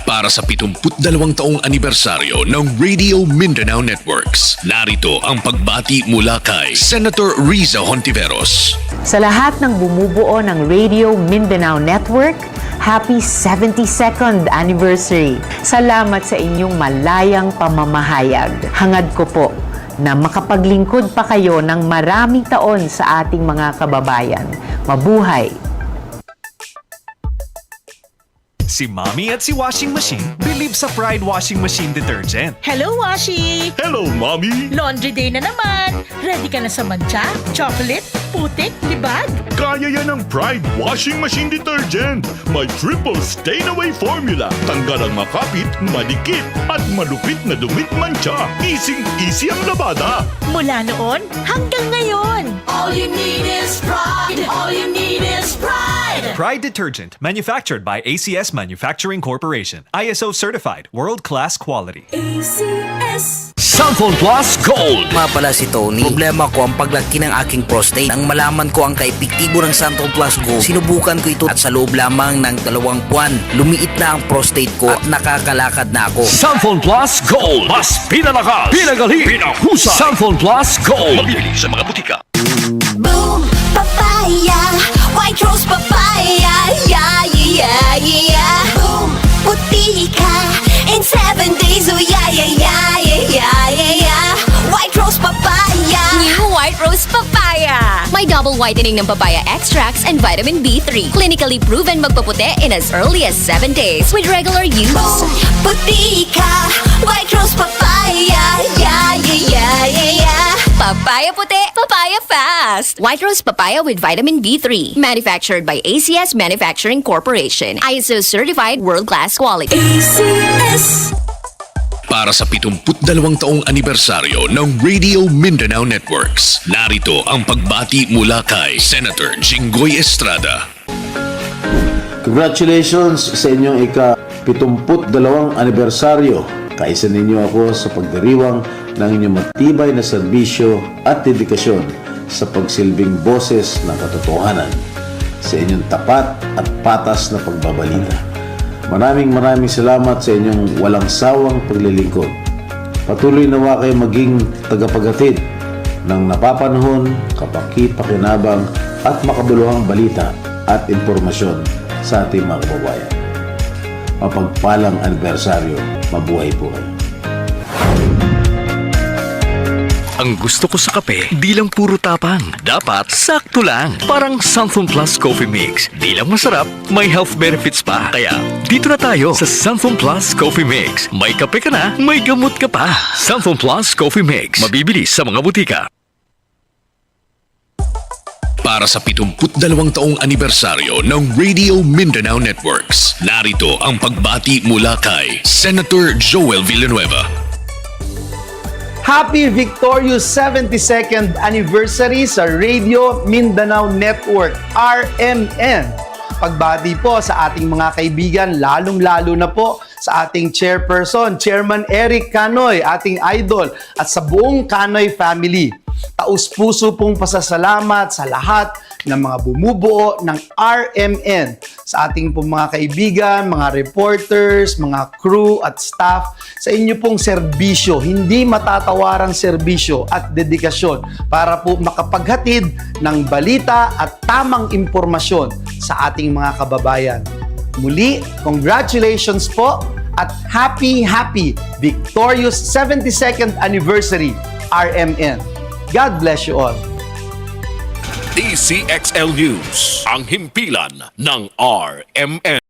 Para sa 72 taong anibersaryo ng Radio Mindanao Networks, narito ang pagbati mula kay Senator Riza Hontiveros. Sa lahat ng bumubuo ng Radio Mindanao Network, happy 72nd anniversary. Salamat sa inyong malayang pamamahayag. Hangad ko po na makapaglingkod pa kayo ng maraming taon sa ating mga kababayan. Mabuhay! Si Mommy at si Washing Machine believe sa Pride Washing Machine Detergent. Hello, Washi! Hello, Mommy! Laundry day na naman! Ready ka na sa mancha, chocolate, putik, libag? Kaya yan ang Pride Washing Machine Detergent. May triple stain-away formula. Tanggal ang makapit, malikit, at malupit na dumit mancha. Easy ang labada. Mula noon hanggang ngayon. All you need is pride. All you need is pride. Pride Detergent, manufactured by ACS Manufacturing Corporation. ISO certified, world-class quality. ACS. Sunphone Plus Gold. Nga pala si Tony. Problema ko ang paglaki ng aking prostate. Nang malaman ko ang kaepektibo ng Sunphone Plus Gold, sinubukan ko ito at sa loob lamang ng 2 buwan, lumiit na ang prostate ko at nakakalakad na ako. Sunphone Plus Gold. Mas pinalakas, pinagaling, pinahusay. Sunphone Plus Gold. Mabibili sa mga butika. Boom, papaya. White rose papaya. Yeah, yeah, yeah. Boom, puti ka. In 7 days, oh yeah, yeah, yeah, yeah, yeah, yeah, yeah. White rose papaya. New White Rose Papaya. May double whitening ng papaya extracts and vitamin B3. Clinically proven magpaputi in as early as 7 days with regular use. Boom, puti ka. White rose papaya. Yeah, yeah, yeah, yeah, yeah. Papaya puti, papaya fast. White Rose Papaya with vitamin B3. Manufactured by ACS Manufacturing Corporation. ISO certified world-class quality. ACS. Para sa 72 taong anibersaryo ng Radio Mindanao Networks, narito ang pagbati mula kay Senator Jinggoy Estrada. Congratulations sa inyong ika-72 anibersaryo. Kaisa ninyo ako sa pagdiriwang ng inyong matibay na serbisyo at dedikasyon sa pagsilbing boses ng katotohanan, sa inyong tapat at patas na pagbabalita. Maraming salamat sa inyong walang sawang paglilingkod. Patuloy nawa kayo maging tagapaghatid ng napapanahon, kapaki-pakinabang at makabuluhang balita at impormasyon sa ating mga kababayan. Mapagpalang anibersaryo. Mabuhay po kayo. Ang gusto ko sa kape, di lang puro tapang. Dapat sakto lang. Parang Sunphone Plus Coffee Mix. Di lang masarap, may health benefits pa. Kaya dito na tayo sa Sunphone Plus Coffee Mix. May kape ka na, may gamot ka pa. Sunphone Plus Coffee Mix. Mabibili sa mga butika. Para sa 72 taong anibersaryo ng Radio Mindanao Networks, narito ang pagbati mula kay Senator Joel Villanueva. Happy victorious 72nd anniversary sa Radio Mindanao Network, RMN. Pagbati po sa ating mga kaibigan, lalong-lalo na po sa ating chairperson, Chairman Eric Canoy, ating idol, at sa buong Canoy family. Taus-puso pong pasasalamat sa lahat ng mga bumubuo ng RMN, sa ating pong mga kaibigan, mga reporters, mga crew at staff, sa inyo pong serbisyo, hindi matatawarang serbisyo at dedikasyon para po makapaghatid ng balita at tamang impormasyon sa ating mga kababayan. Muli, congratulations po at happy victorious 72nd anniversary RMN. God bless you all. DCXL News, ang himpilan ng RMN.